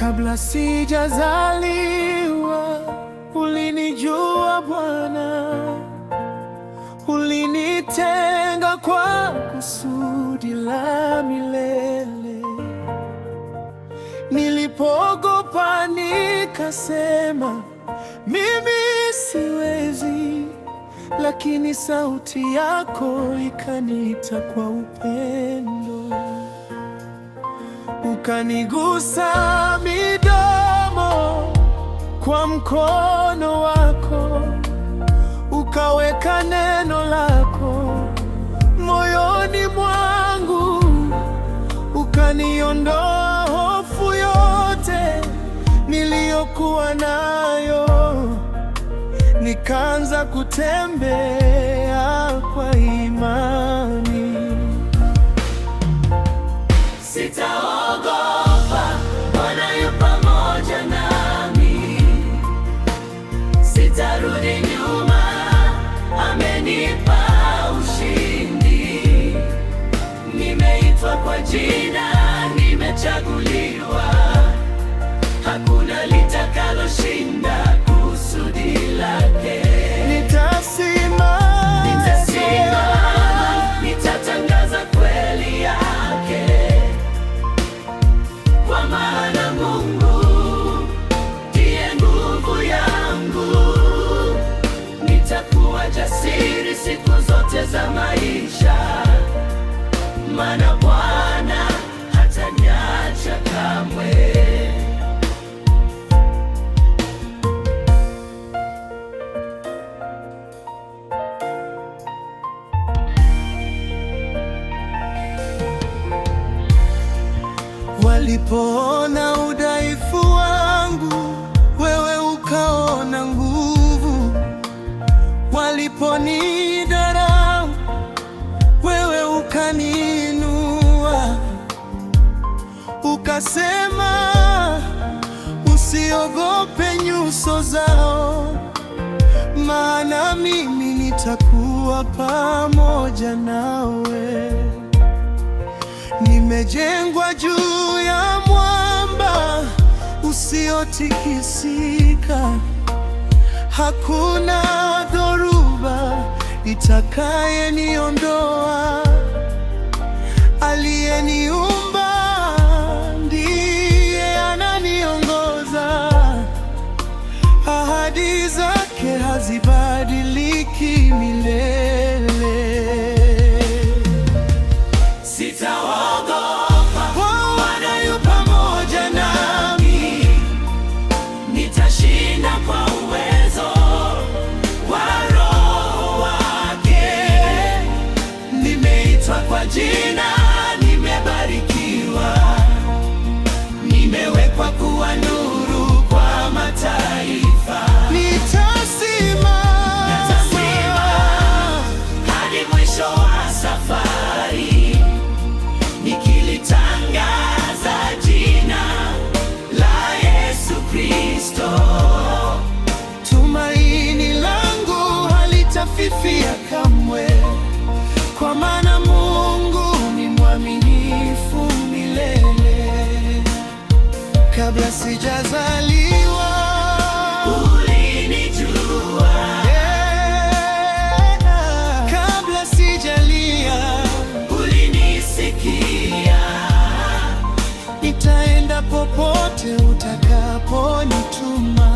Kabla sijazaliwa ulinijua Bwana, ulinitenga kwa kusudi la milele. Nilipoogopa nikasema, mimi siwezi, lakini sauti yako ikaniita kwa upendo. Ukanigusa midomo kwa mkono wako, ukaweka neno lako moyoni mwangu, ukaniondoa hofu yote niliyokuwa nayo, nikaanza kutembea kwa imani. Sitaogopa, Bwana yu pamoja nami. Sitarudi nyuma, amenipa ushindi. Nimeitwa kwa jina, nimechaguliwa. Hakuna litakaloshinda kusudi lake. Nitasimama, nitatangaza kweli yake. Kwa maana Mungu ndiye nguvu yangu. Nitakuwa jasiri siku zote za maisha, maana Bwana hataniacha kamwe. Walipoona udhaifu wangu, wewe ukaona nguvu. Waliponidharau, wewe ukaniinua. Ukasema, usiogope nyuso zao, maana mimi nitakuwa pamoja nawe. Nimejengwa juu ya mwamba usiotikisika. Hakuna dhoruba itakayeniondoa. Aliyeniumba ndiye ananiongoza. Ahadi zake hazibadiliki milele. Sitaogopa, Bwana yu pamoja nami. Nitashinda kwa uwezo wa Roho wake. Nimeitwa kwa jina, nimebarikiwa. Nimewekwa kuwa nuru kwa mataifa. Nitasimama hadi mwisho wa safari, nikilitangaza jina la Yesu Kristo. Tumaini langu halitafifia kamwe, kwa maana Mungu ni mwaminifu milele. Kabla sijazaliwa ulinijua. Kabla sijalia ulinisikia. nitaenda popote utakaponituma.